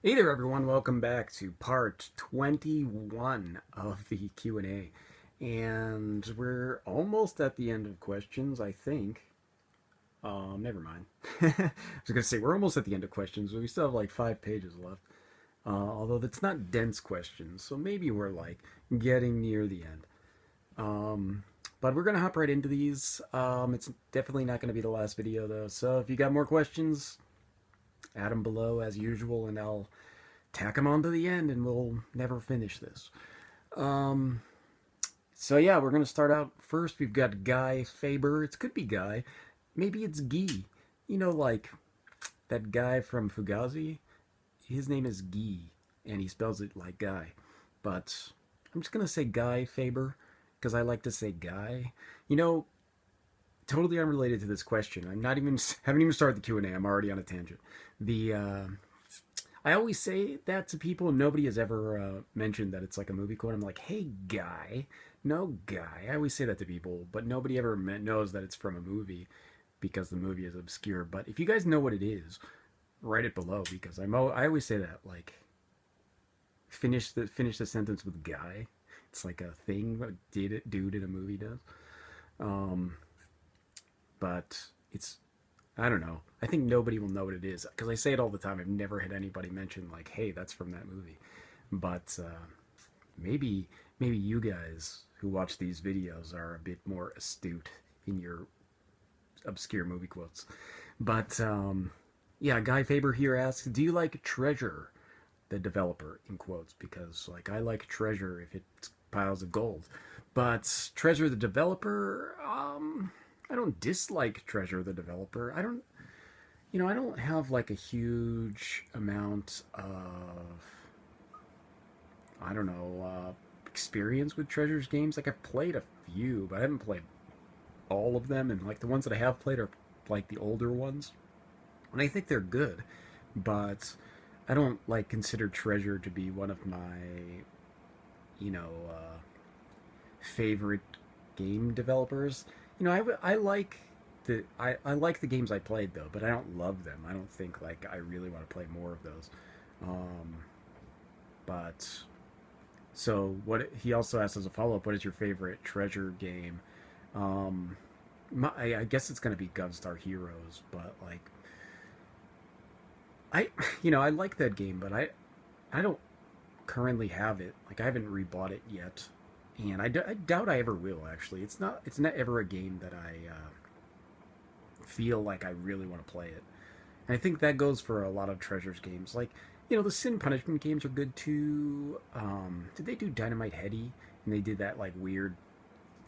Hey there, everyone. Welcome back to part 21 of the Q&A. And we're almost at the end of questions, I think. Never mind. I was going to say, we're almost at the end of questions, but we still have like 5 pages left. Although that's not dense questions, so maybe we're like getting near the end. Um, but we're going to hop right into these. It's definitely not going to be the last video, though. So if you got more questions, add them below as usual, and I'll tack them on to the end and we'll never finish this. Um, so yeah, we're gonna start out first. We've got Guy Faber. It could be Guy, maybe it's Guy. You know, like that guy from Fugazi. His name is Guy, and he spells it like Guy. But I'm just gonna say Guy Faber because I like to say Guy. You know, totally unrelated to this question. I'm not even haven't even started the Q and A. I'm already on a tangent. The I always say that to people, and nobody has ever mentioned that it's like a movie quote. I'm like, hey, guy. No, guy. I always say that to people, but nobody ever knows that it's from a movie because the movie is obscure. But if you guys know what it is, write it below because I always say that, like, finish the sentence with guy. It's like a thing that dude in a movie does. Um, but it's I don't know. I think nobody will know what it is because I say it all the time. I've never had anybody mention like, "Hey, that's from that movie." But maybe maybe you guys who watch these videos are a bit more astute in your obscure movie quotes. But yeah, Guy Faber here asks, "Do you like Treasure, the developer?" In quotes, because like I like Treasure if it's piles of gold, but Treasure the developer, I don't dislike Treasure the developer. I don't have like a huge amount of, I don't know, experience with Treasure's games. Like I've played a few, but I haven't played all of them. And like the ones that I have played are like the older ones, and I think they're good. But I don't like consider Treasure to be one of my, favorite game developers. I like I like the games I played though, but I don't love them. I don't think like I really want to play more of those. Um, but so what he also asked as a follow up, what is your favorite Treasure game? Um, I guess it's gonna be Gunstar Heroes, but like I I like that game, but I don't currently have it. Like I haven't rebought it yet, and I doubt I ever will. Actually, it's not ever a game that I feel like I really want to play it. And I think that goes for a lot of Treasures games. Like, the Sin Punishment games are good too. Did they do Dynamite Heady? And they did that like weird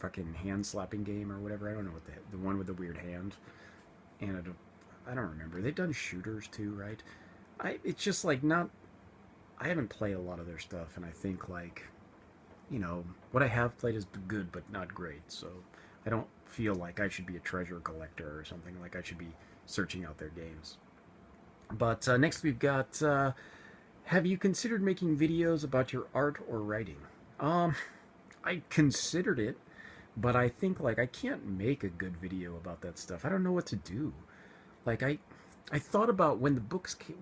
fucking hand slapping game or whatever. I don't know what the one with the weird hand. And I don't remember. They've done shooters too, right? It's just like not. I haven't played a lot of their stuff, and I think like, what I have played is good but not great. So I don't feel like I should be a treasure collector or something. Like I should be searching out their games. But next we've got, have you considered making videos about your art or writing? Um, I considered it, but I think like I can't make a good video about that stuff. I don't know what to do. Like I thought about when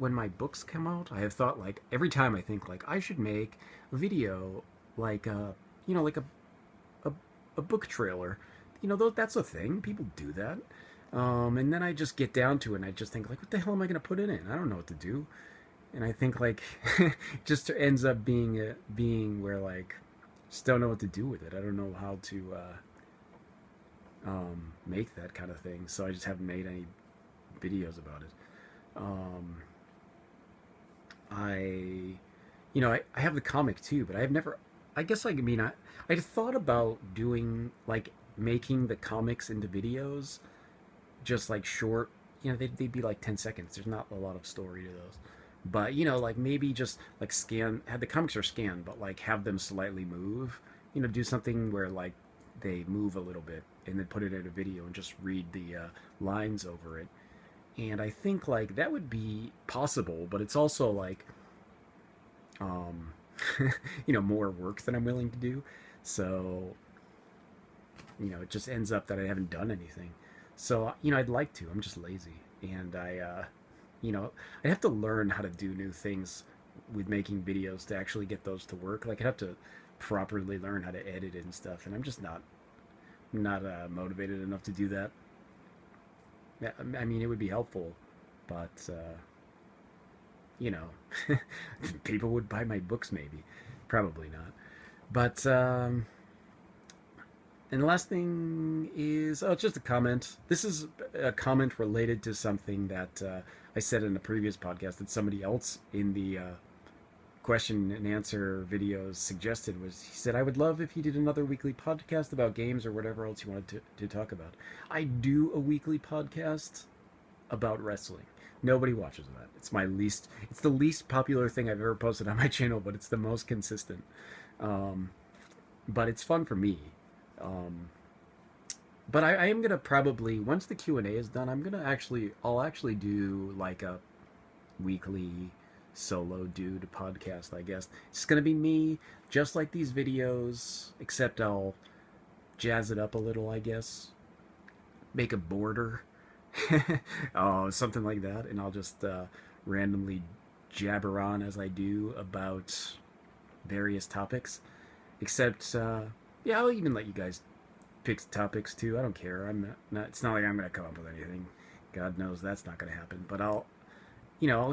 my books come out. I have thought like every time I think like I should make a video like like a a book trailer. That's a thing. People do that. And then I just get down to it and I just think like, what the hell am I going to put in it? I don't know what to do. And I think like just ends up being where like just don't know what to do with it. I don't know how to make that kind of thing. So I just haven't made any videos about it. Um, I I have the comic too, but I've never. I guess like I mean I thought about doing like making the comics into videos, just like short. They'd be like 10 seconds. There's not a lot of story to those, but like maybe just like scan. Have the comics are scanned, but like have them slightly move. Do something where like they move a little bit, and then put it in a video and just read the lines over it. And I think like that would be possible, but it's also like um, more work than I'm willing to do. So it just ends up that I haven't done anything. So I'd like to. I'm just lazy, and I you know, I have to learn how to do new things with making videos to actually get those to work. Like, I'd have to properly learn how to edit it and stuff, and I'm just not motivated enough to do that. Yeah, I mean, it would be helpful, but you know, people would buy my books maybe, probably not. But and the last thing is, oh, it's just a comment. This is a comment related to something that I said in a previous podcast that somebody else in the question and answer videos suggested. Was he said, I would love if you did another weekly podcast about games or whatever else you wanted to talk about. I do a weekly podcast about wrestling. Nobody watches that. It's the least popular thing I've ever posted on my channel, but it's the most consistent. Um, but it's fun for me. Um, but I am gonna probably, once the Q and A is done, I'll actually do like a weekly solo dude podcast. I guess it's gonna be me, just like these videos, except I'll jazz it up a little. I guess make a border, oh, something like that, and I'll just randomly jabber on as I do about various topics. Except, yeah, I'll even let you guys pick topics too. I don't care. I'm not. It's not like I'm gonna come up with anything. God knows that's not gonna happen. But I'll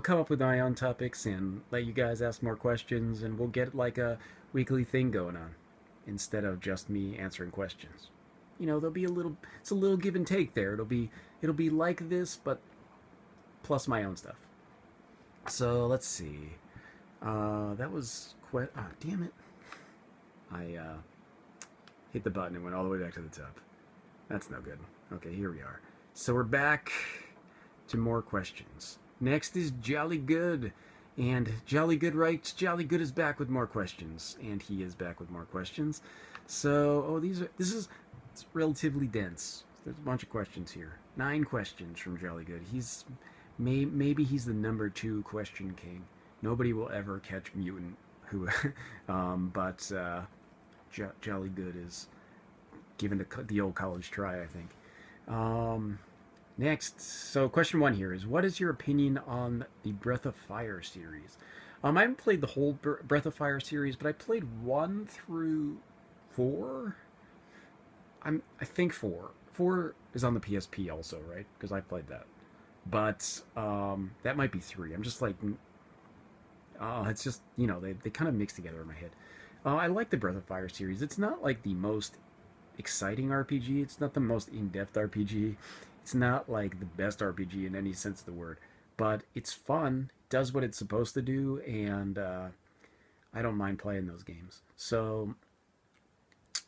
come up with my own topics and let you guys ask more questions, and we'll get like a weekly thing going on instead of just me answering questions. There'll be it's a little give and take there. It'll be like this, but plus my own stuff. So let's see. That was quite. Oh, damn it! I hit the button and went all the way back to the top. That's no good. Okay, here we are. So we're back to more questions. Next is Jolly Good. And Jolly Good writes, Jolly Good is back with more questions. And he is back with more questions. So, it's relatively dense. There's a bunch of questions here. 9 questions from Jolly Good. Maybe he's the number 2 question king. Nobody will ever catch Mutant, who, but Jolly Good is given the old college try, I think. Next, so question 1 here is, what is your opinion on the Breath of Fire series? I haven't played the whole Breath of Fire series, but I played 1 through 4. I think 4. 4 is on the PSP also, right? Because I played that. But that might be 3. I'm just like, it's just, they kind of mix together in my head. I like the Breath of Fire series. It's not like the most exciting RPG. It's not the most in-depth RPG. It's not like the best RPG in any sense of the word. But it's fun, does what it's supposed to do, and I don't mind playing those games. So,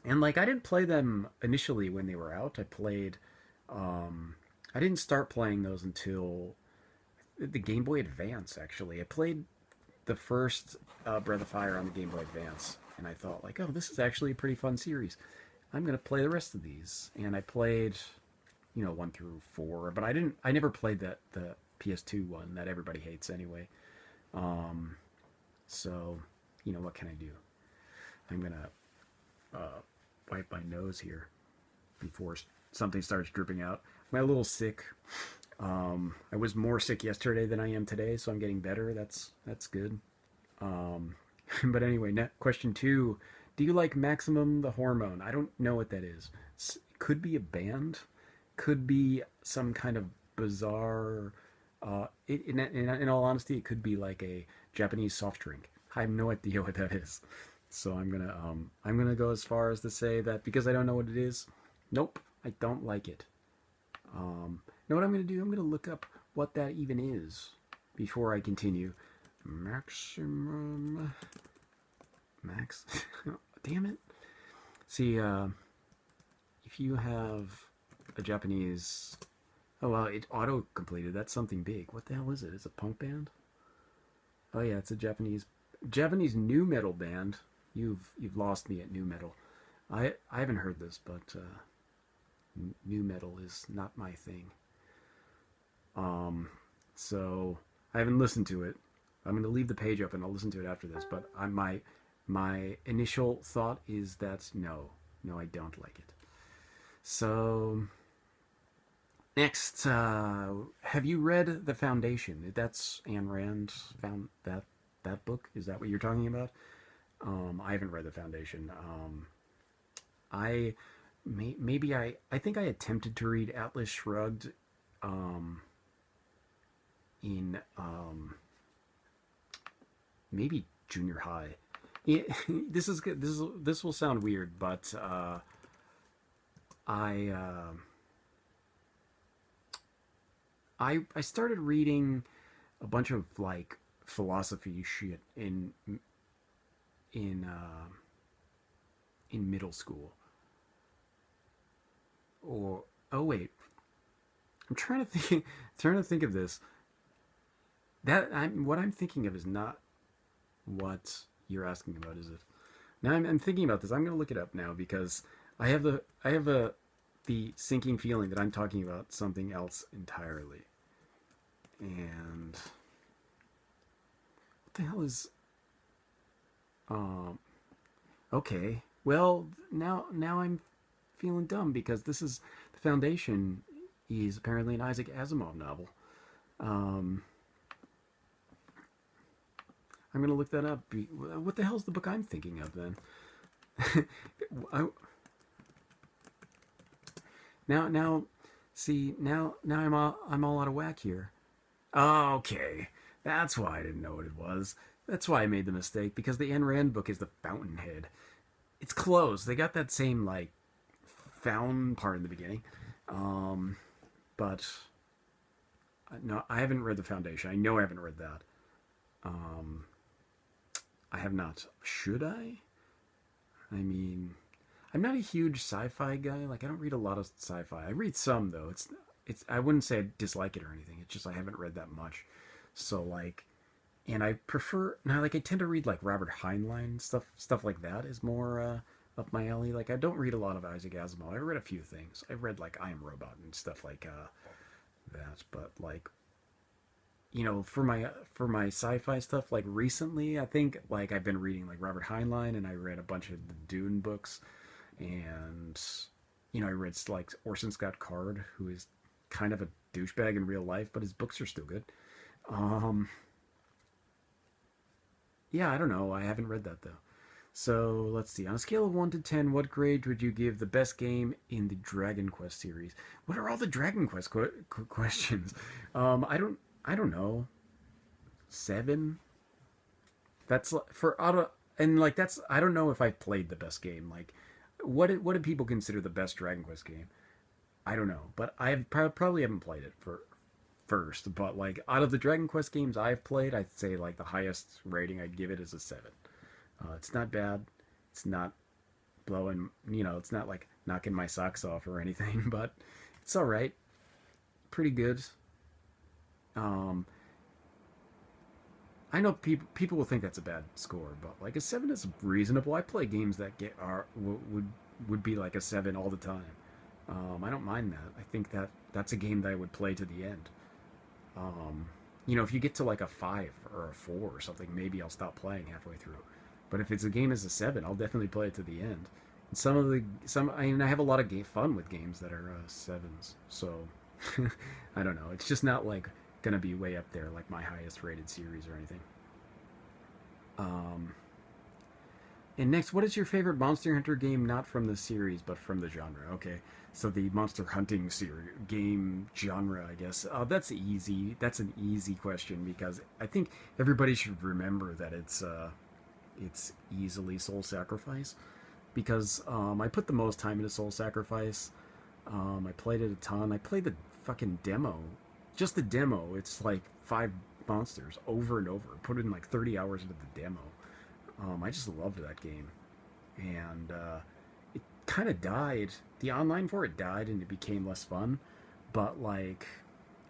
and like I didn't play them initially when they were out. I didn't start playing those until the Game Boy Advance, actually. I played the first Breath of Fire on the Game Boy Advance, and I thought, like, oh, this is actually a pretty fun series. I'm going to play the rest of these. And I played, 1 through 4, but I never played the PS2 one that everybody hates anyway. So, what can I do? I'm going to wipe my nose here before something starts dripping out. I'm a little sick. I was more sick yesterday than I am today, so I'm getting better. That's good. But anyway, question 2. Do you like Maximum the Hormone? I don't know what that is. It could be a band. Could be some kind of bizarre... in all honesty, it could be like a Japanese soft drink. I have no idea what that is. So I'm gonna go as far as to say that because I don't know what it is, nope, I don't like it. Know what I'm gonna do? I'm gonna look up what that even is before I continue. Maximum Max. Damn it. See, if you have a Japanese... Oh, well, it auto-completed. That's something big. What the hell is it? It's a punk band? Oh, yeah, it's a Japanese new metal band. You've lost me at new metal. I haven't heard this, but new metal is not my thing. So I haven't listened to it. I'm going to leave the page up and I'll listen to it after this, but my initial thought is that no, I don't like it. So, next, have you read The Foundation? That's Ayn Rand found that that book? Is that what you're talking about? I haven't read the Foundation. I maybe I think I attempted to read Atlas Shrugged um, in maybe junior high. It, this will sound weird, but I I started reading a bunch of like philosophy shit in in middle school. Or oh wait, I'm trying to think trying to think of this. That I'm what I'm thinking of is not what you're asking about, is it? Now I'm thinking about this. I'm going to look it up now because I have a the sinking feeling that I'm talking about something else entirely. And what the hell is um okay. Well, now I'm feeling dumb because this is the Foundation is apparently an Isaac Asimov novel. Um I'm going to look that up. What the hell's the book I'm thinking of then? I, now see now I'm all out of whack here. Oh, okay. That's why I didn't know what it was. That's why I made the mistake because the Ayn Rand book is the Fountainhead. It's close. They got that same like found part in the beginning. Um, but no, I haven't read the Foundation. I know I haven't read that. Um, I have not. Should I? I mean, I'm not a huge sci-fi guy. Like I don't read a lot of sci-fi. I read some though. It's I wouldn't say I dislike it or anything. It's just I haven't read that much. So like and I prefer now like I tend to read like Robert Heinlein stuff like that is more up my alley. Like I don't read a lot of Isaac Asimov. I read a few things. I read like I Am Robot and stuff like that, but like for my sci-fi stuff like recently I think like I've been reading like Robert Heinlein and I read a bunch of the Dune books and I read like Orson Scott Card who is kind of a douchebag in real life but his books are still good. um yeah, I don't know, I haven't read that though. So let's see, on a scale of 1 to 10 what grade would you give the best game in the Dragon Quest series? What are all the Dragon Quest questions? I don't know, 7. That's for auto, and like that's I don't know if I played the best game. Like, what do people consider the best Dragon Quest game? I don't know, but probably haven't played it for first. But like out of the Dragon Quest games I've played, I'd say like the highest rating I'd give it is a 7. It's not bad. It's not blowing. It's not like knocking my socks off or anything, but it's all right. Pretty good. Um, I know people will think that's a bad score, but like a 7 is reasonable. I play games that get are would be like a 7 all the time. I don't mind that. I think that's a game that I would play to the end. Um, if you get to like a 5 or a 4 or something, maybe I'll stop playing halfway through. But if it's a game as a 7, I'll definitely play it to the end. And I mean I have a lot of fun with games that are 7s. So I don't know. It's just not like gonna be way up there like my highest rated series or anything. Um, and next, what is your favorite Monster Hunter game not from the series but from the genre? Okay, so the Monster Hunting series game genre, I guess. That's easy. That's an easy question because I think everybody should remember that it's easily Soul Sacrifice because I put the most time into Soul Sacrifice. I played it a ton. I played the fucking demo, just the demo. It's like 5 monsters over and over. Put in like 30 hours into the demo. I just loved that game, and it kind of died. The online for it died, and it became less fun. But like,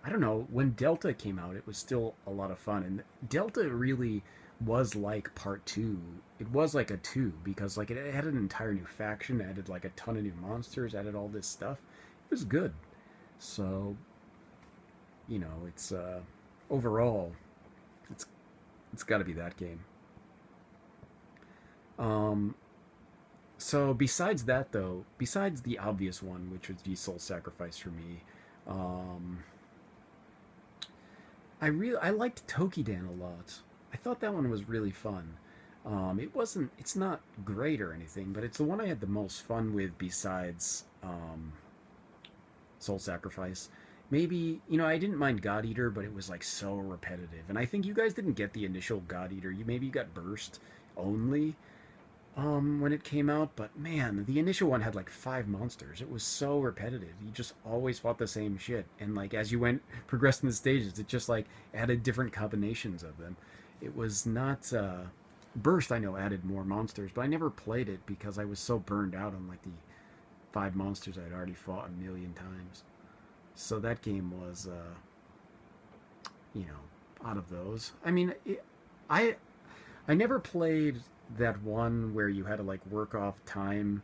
I don't know. When Delta came out, it was still a lot of fun, and Delta really was like part two. It was like a two because like it had an entire new faction, added like a ton of new monsters, added all this stuff. It was good. So it's overall, it's it's got to be that game. Um, so besides that though, besides the obvious one, which would be Soul Sacrifice for me, um, I liked Tokidan a lot. I thought that one was really fun. It wasn't. It's not great or anything, but it's the one I had the most fun with besides Soul Sacrifice. Maybe, I didn't mind God Eater, but it was like so repetitive. And I think you guys didn't get the initial God Eater. You got Burst only when it came out, but man, the initial one had like five monsters. It was so repetitive. You just always fought the same shit. And like as you went progressing the stages, it just like added different combinations of them. It was not Burst I know added more monsters, but I never played it because I was so burned out on like the five monsters I'd already fought a million times. So that game was, out of those. I I never played that one where you had to like work off time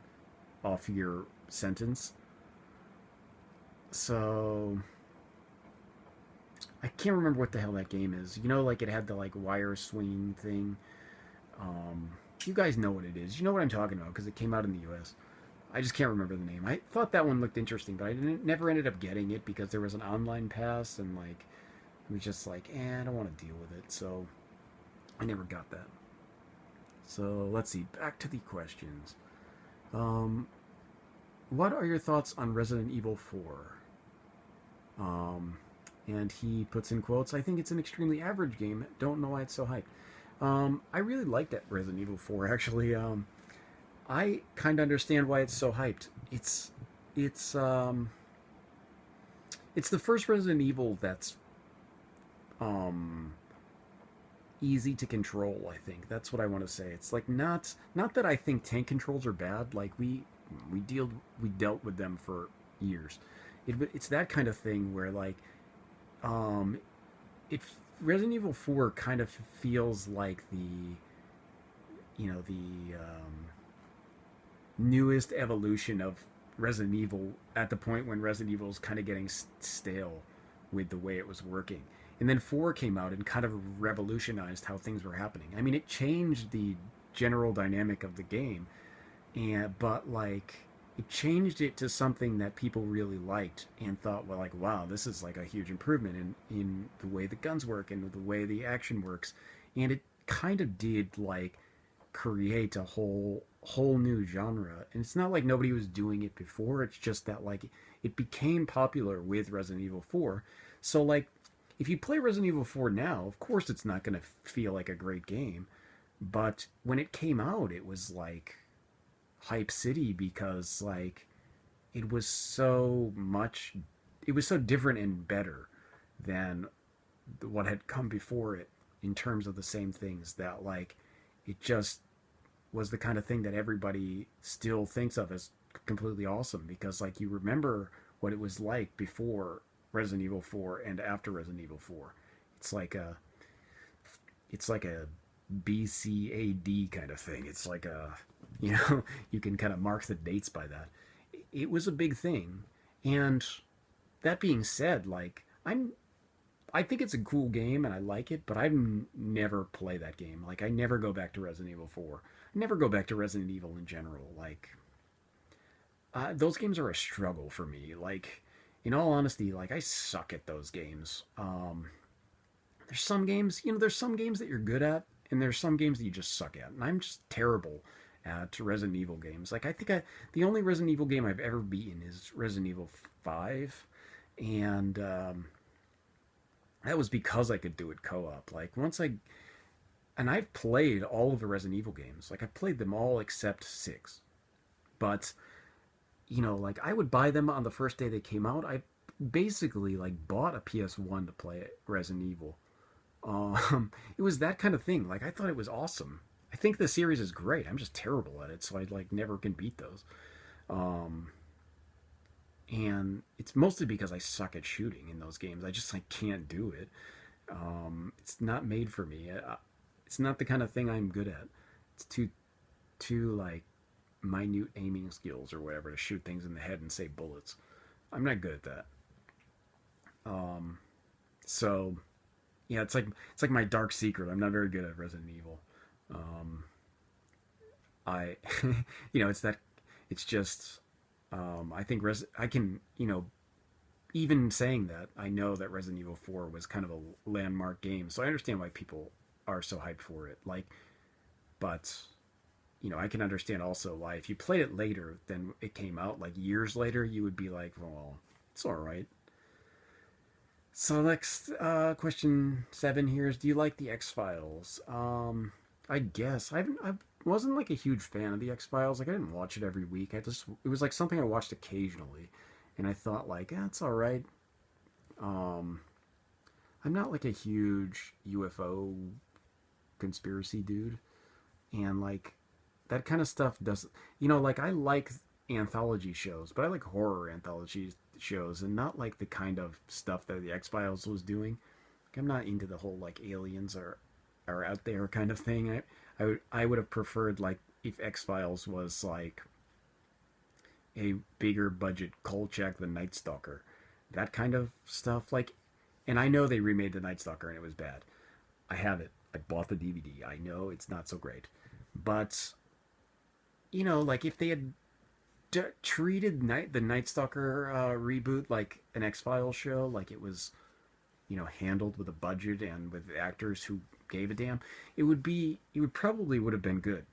off your sentence. So I can't remember what the hell that game is. Like it had the like wire swing thing. Um, you guys know what it is. You know what I'm talking about because it came out in the U.S. I just can't remember the name. I thought that one looked interesting, but I never ended up getting it because there was an online pass and like it was just like, I don't want to deal with it. So I never got that. So let's see. Back to the questions. Um, what are your thoughts on Resident Evil 4? Um, and he puts in quotes, I think it's an extremely average game. Don't know why it's so hyped. I really liked that Resident Evil 4 actually. I kind of understand why it's so hyped. It's um it's the first Resident Evil that's um easy to control, I think. That's what I want to say. It's like not that I think tank controls are bad. Like we dealt with them for years. It's that kind of thing where like um it Resident Evil 4 kind of feels like the newest evolution of Resident Evil at the point when Resident Evil was kind of getting stale with the way it was working. And then 4 came out and kind of revolutionized how things were happening. I mean, it changed the general dynamic of the game, and but like it changed it to something that people really liked and thought, well, like, wow, this is like a huge improvement in the way the guns work and the way the action works. And it kind of did like create a whole new genre. And it's not like nobody was doing it before. It's just that like it became popular with Resident Evil 4. So like if you play Resident Evil 4 now, of course it's not going to feel like a great game, but when it came out it was like hype city because like it was so much it was so different and better than what had come before it in terms of the same things that like it just was the kind of thing that everybody still thinks of as completely awesome because like you remember what it was like before Resident Evil 4 and after Resident Evil 4. It's like a it's like a BCAD kind of thing. It's like you can kind of mark the dates by that. It was a big thing. And that being said, like I think it's a cool game and I like it, but never play that game. Like I never go back to Resident Evil 4. I never go back to Resident Evil in general. Like those games are a struggle for me. Like in all honesty, like I suck at those games. There's some games that you're good at and there's some games that you just suck at. And I'm just terrible at Resident Evil games. Like the only Resident Evil game I've ever beaten is Resident Evil 5 and that was because I could do it co-op. Like and I've played all of the Resident Evil games. Like I've played them all except 6. But like I would buy them on the first day they came out. I basically like bought a PS1 to play Resident Evil. It was that kind of thing. Like I thought it was awesome. I think the series is great. I'm just terrible at it, so I like never can beat those. Um, and it's mostly because I suck at shooting in those games. I just like can't do it. It's not made for me. It's not the kind of thing I'm good at. It's too like minute aiming skills or whatever to shoot things in the head and save bullets. I'm not good at that. Um, so yeah, it's like my dark secret. I'm not very good at Resident Evil. Um, I it's that it's just I think I can even saying that I know that Resident Evil 4 was kind of a landmark game, so I understand why people are so hyped for it. Like, but I can understand also why if you played it later than it came out, like years later, you would be like, well, it's all right. So next question 7 here is: do you like the X Files? I guess I wasn't like a huge fan of the X Files. Like I didn't watch it every week. It was like something I watched occasionally, and I thought like, it's all right. Um, I'm not like a huge UFO conspiracy dude, and like that kind of stuff does. Like I like anthology shows, but I like horror anthology shows, and not like the kind of stuff that the X Files was doing. Like, I'm not into the whole like aliens are out there kind of thing. I would have preferred like if X Files was like a bigger budget Kolchak the Night Stalker, that kind of stuff. Like, and I know they remade the Night Stalker and it was bad. I have it. I bought the DVD. I know it's not so great, but like if they had treated the Night Stalker reboot like an X Files show, like it was handled with a budget and with actors who gave a damn, it would have been good.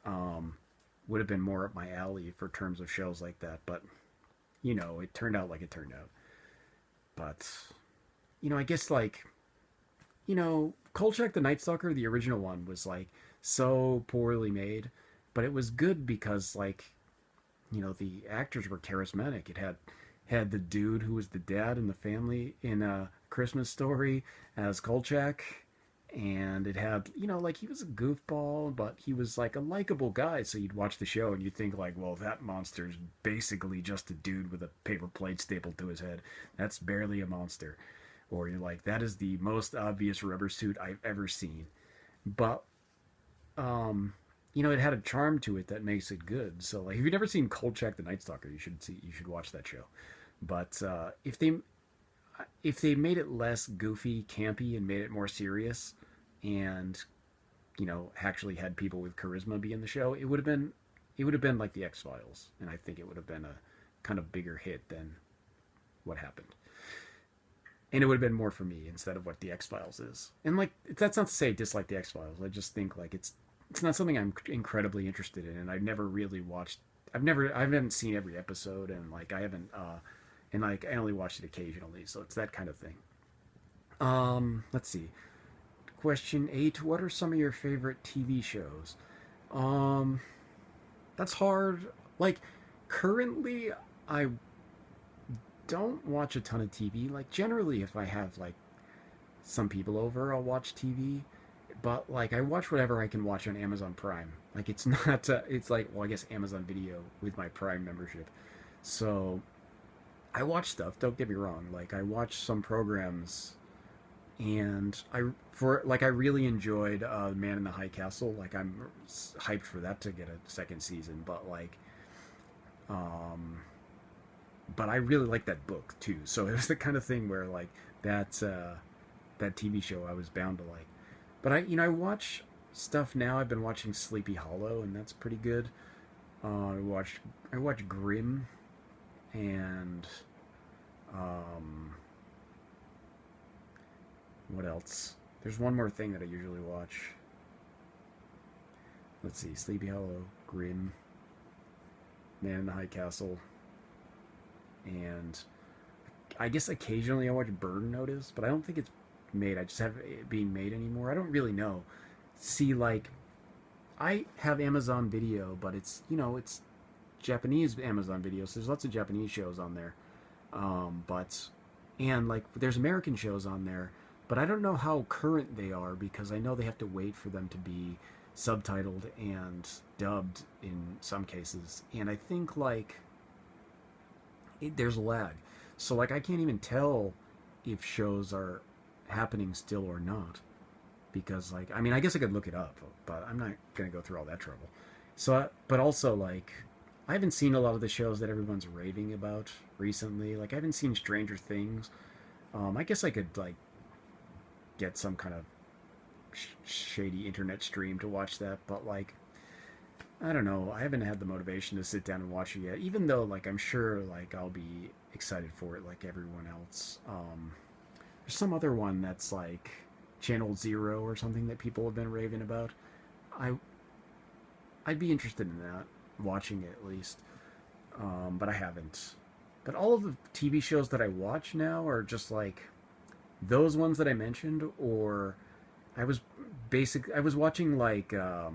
Would have been more up my alley for terms of shows like that, but it turned out like it turned out. But I guess like Kolchak the Night Stalker, the original one, was like so poorly made, but it was good because like the actors were charismatic. It had the dude who was the dad in the family in a Christmas Story as Kolchak, and it had like he was a goofball, but he was like a likable guy. So you'd watch the show and you'd think like, well, that monster's basically just a dude with a paper plate stapled to his head. That's barely a monster. Or you're like, that is the most obvious rubber suit I've ever seen. But it had a charm to it that makes it good. So like, if you've never seen Kolchak the Night Stalker, you should watch that show. But if they made it less goofy, campy, and made it more serious, and actually had people with charisma be in the show, it would have been like the X Files, and I think it would have been a kind of bigger hit than what happened. And it would have been more for me instead of what the X Files is. And like, that's not to say I dislike the X Files. I just think like it's not something I'm incredibly interested in, and I've never really watched. I haven't seen every episode, and like I haven't, and like I only watched it occasionally, so it's that kind of thing. Let's see. Question 8: what are some of your favorite TV shows? Um, that's hard. Like currently, I don't watch a ton of TV. Like generally, if I have like some people over, I'll watch TV. But like I watch whatever I can watch on Amazon Prime. Like it's not. It's like, well, I guess Amazon Video with my Prime membership. So I watch stuff. Don't get me wrong. Like I watch some programs, and I really enjoyed Man in the High Castle. Like I'm hyped for that to get a second season. But like, um, but I really like that book too. So it was the kind of thing where like that TV show I was bound to like. But I watch stuff now. I've been watching Sleepy Hollow, and that's pretty good. I watch Grimm, and um, what else? There's one more thing that I usually watch. Let's see: Sleepy Hollow, Grimm, Man in the High Castle, and I guess occasionally I watch Burn Notice, but I don't think it's made. I just have it being made anymore. I don't really know. See, like, I have Amazon Video, but it's Japanese Amazon Video, so there's lots of Japanese shows on there. But and like there's American shows on there, but I don't know how current they are because I know they have to wait for them to be subtitled and dubbed in some cases, and I think like there's a lag. So like I can't even tell if shows are happening still or not because like I mean I guess I could look it up, but I'm not gonna go through all that trouble. So but also like I haven't seen a lot of the shows that everyone's raving about recently. Like I haven't seen Stranger Things. I guess I could like get some kind of shady internet stream to watch that, but like I don't know. I haven't had the motivation to sit down and watch it yet, even though like I'm sure like I'll be excited for it like everyone else. There's some other one that's like Channel Zero or something that people have been raving about. I I'd be interested in that, watching it at least. But I haven't. But all of the TV shows that I watch now are just like those ones that I mentioned, or I was I was watching like a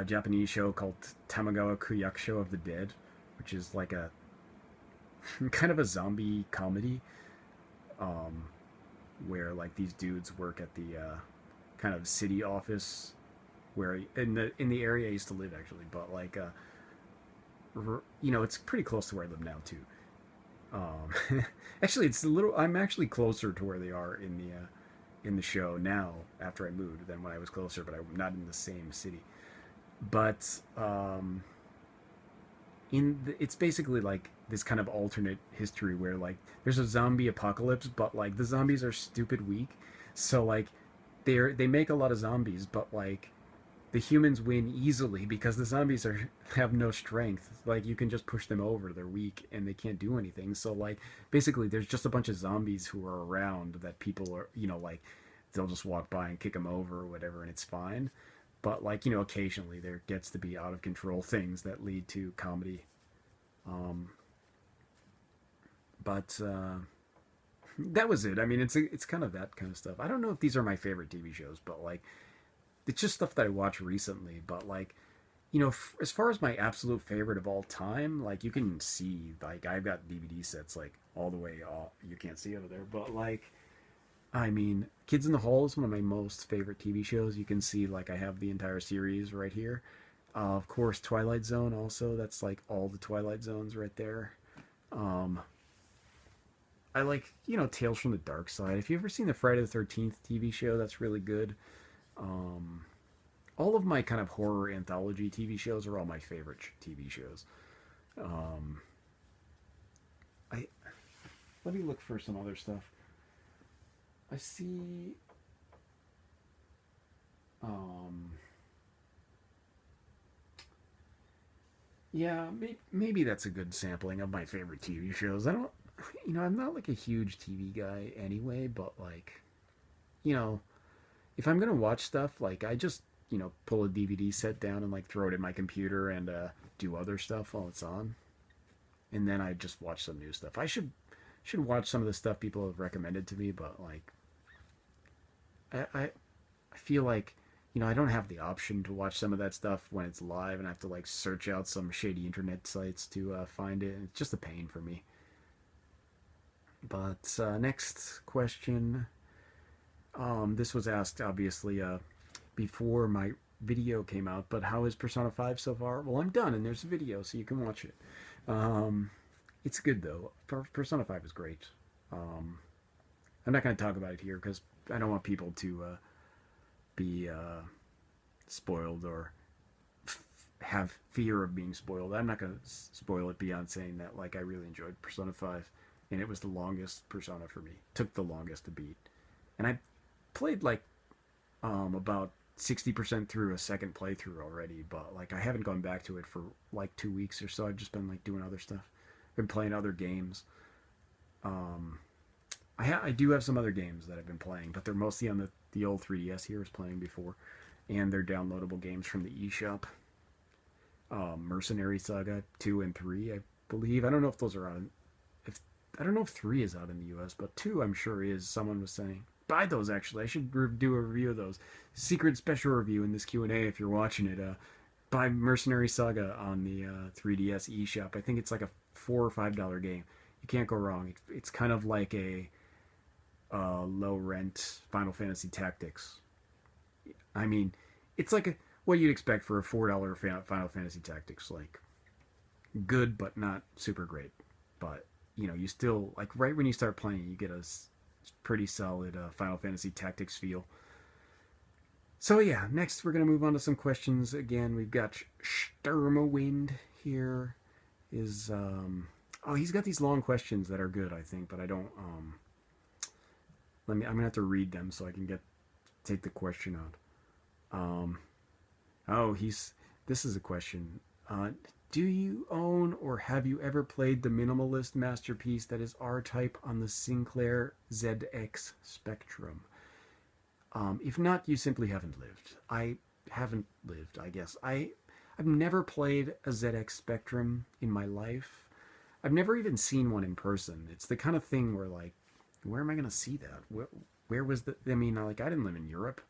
Japanese show called Tamagawa Kuyakusho of the Dead, which is like a kind of a zombie comedy, um, where like these dudes work at the kind of city office where in the area I used to live actually, but like you know, it's pretty close to where I live now too. Actually, it's a little. I'm actually closer to where they are in the show now after I moved than when I was closer, but I'm not in the same city. But it's basically like this kind of alternate history where like there's a zombie apocalypse, but like the zombies are stupid weak, so like they make a lot of zombies, but like the humans win easily because the zombies are have no strength. Like you can just push them over, they're weak and they can't do anything. So like basically there's just a bunch of zombies who are around that people are, you know, like they'll just walk by and kick them over or whatever and it's fine. But like, you know, occasionally there gets to be out of control things that lead to comedy. Um but that was it. I mean, it's kind of that kind of stuff. I don't know if these are my favorite TV shows, but like it's just stuff that I watched recently. But like, you know, as far as my absolute favorite of all time, like you can see, like I've got DVD sets like all the way off. You can't see over there, but like, I mean, Kids in the Hall is one of my most favorite TV shows. You can see like I have the entire series right here. Of course, Twilight Zone also. That's like all the Twilight Zones right there. Um, I like, you know, Tales from the Dark Side. If you've ever seen the Friday the 13th TV show, that's really good. Um, all of my kind of horror anthology TV shows are all my favorite TV shows. Um, I Let me look for some other stuff. I see. Um, yeah, maybe that's a good sampling of my favorite TV shows. I don't, you know, I'm not like a huge TV guy anyway, but like, you know, if I'm gonna watch stuff, like I just, you know, pull a DVD set down and like throw it in my computer and do other stuff while it's on, and then I just watch some new stuff. I should watch some of the stuff people have recommended to me, but like I feel like, you know, I don't have the option to watch some of that stuff when it's live, and I have to like search out some shady internet sites to find it. It's just a pain for me. But next question. This was asked obviously before my video came out, but how is Persona 5 so far? Well, I'm done, and there's a video, so you can watch it. Um, it's good though. Persona 5 is great. Um, I'm not going to talk about it here because I don't want people to be spoiled or have fear of being spoiled. I'm not going to spoil it beyond saying that like I really enjoyed Persona 5, and it was the longest Persona for me. Took the longest to beat, and I played like about 60% through a second playthrough already, but like I haven't gone back to it for like 2 weeks or so. I've just been like doing other stuff. Been playing other games. Um, I do have some other games that I've been playing, but they're mostly on the old 3DS here I was playing before, and they're downloadable games from the eShop. Mercenary Saga 2 and 3, I believe. I don't know if those are on. If I don't know if 3 is out in the US, but 2 I'm sure is. Someone was saying buy those. Actually, I should do a review of those. Secret special review in this Q&A if you're watching it. Buy Mercenary Saga on the 3DS eShop. I think it's like a $4 or $5 game. You can't go wrong. It's kind of like a low rent Final Fantasy Tactics. I mean, it's like what you'd expect for a $4 Final Fantasy Tactics. Like good, but not super great. But you know, you still like right when you start playing, you get a pretty solid Final Fantasy Tactics feel. So yeah, next we're gonna move on to some questions. Again, we've got Sturmwind here. Is oh, he's got these long questions that are good, I think, but I don't I'm gonna have to read them so I can take the question out. Um, oh, this is a question. Do you own or have you ever played the minimalist masterpiece that is R-Type on the Sinclair ZX Spectrum? If not, you simply haven't lived. I haven't lived, I guess. I've never played a ZX Spectrum in my life. I've never even seen one in person. It's the kind of thing where, like, where am I going to see that? Where was the. I mean, like, I didn't live in Europe.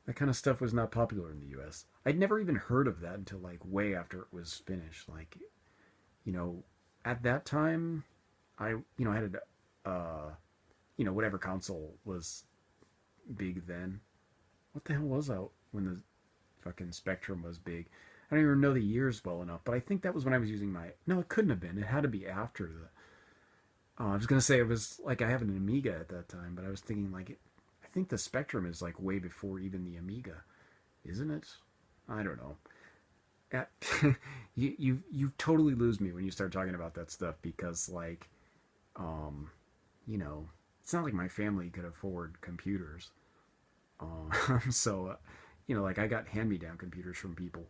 That kind of stuff was not popular in the US. I'd never even heard of that until, like, way after it was finished. Like, you know, at that time, I had whatever console was big then. What the hell was out when the fucking Spectrum was big? I don't even know the years well enough, but I think that was when I was using my. No, it couldn't have been. It had to be after the. I was gonna say it was like I have an Amiga at that time, but I was thinking like I think the Spectrum is like way before even the Amiga, isn't it? I don't know. At, you totally lose me when you start talking about that stuff because like, um, it's not like my family could afford computers. So, like I got hand-me-down computers from people.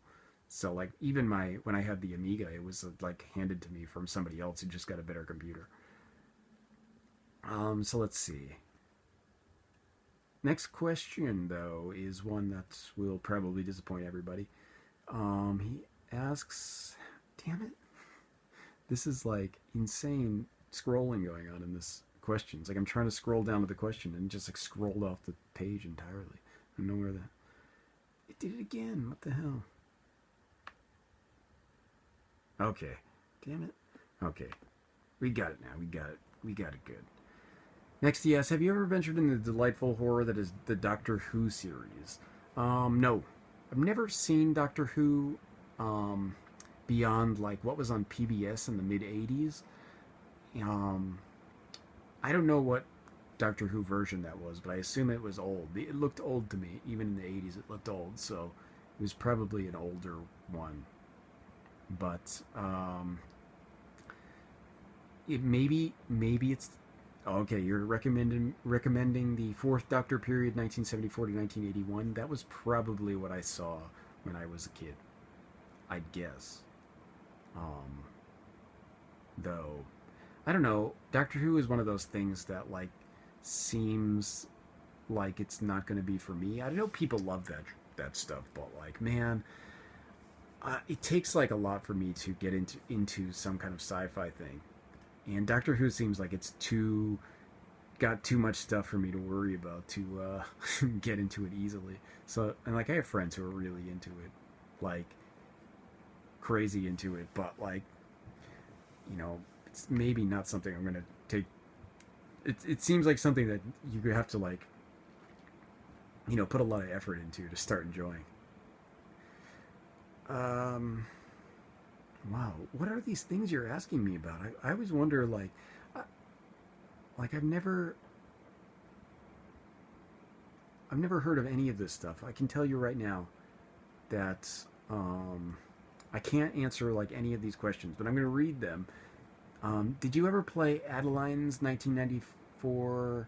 So like even when I had the Amiga, it was like handed to me from somebody else who just got a better computer. So let's see. Next question though is one that will probably disappoint everybody. He asks, damn it, this is like insane scrolling going on in this question. It's like I'm trying to scroll down to the question and just like scrolled off the page entirely. I don't know where that. It did it again. What the hell? Okay. Damn it. Okay. We got it now. We got it. We got it good. Next, he asks, have you ever ventured in the delightful horror that is the Doctor Who series? No. I've never seen Doctor Who beyond like what was on PBS in the mid 80s. Um, I don't know what Doctor Who version that was, but I assume it was old. It looked old to me. Even in the 80s, it looked old. So it was probably an older one. But maybe it's okay. You're recommending the Fourth Doctor period, 1974 to 1981. That was probably what I saw when I was a kid. I'd guess. Um, though, I don't know. Doctor Who is one of those things that like seems like it's not going to be for me. I know people love that stuff, but like, man, it takes like a lot for me to get into some kind of sci-fi thing. And Doctor Who seems like it's too got too much stuff for me to worry about to get into it easily. So, and like I have friends who are really into it, like crazy into it, but like it's maybe not something I'm gonna take. It seems like something that you have to like put a lot of effort into to start enjoying. Um, wow, what are these things you're asking me about? I always wonder uh, like I've never heard of any of this stuff. I can tell you right now that I can't answer like any of these questions, but I'm going to read them. Did you ever play Adeline's 1994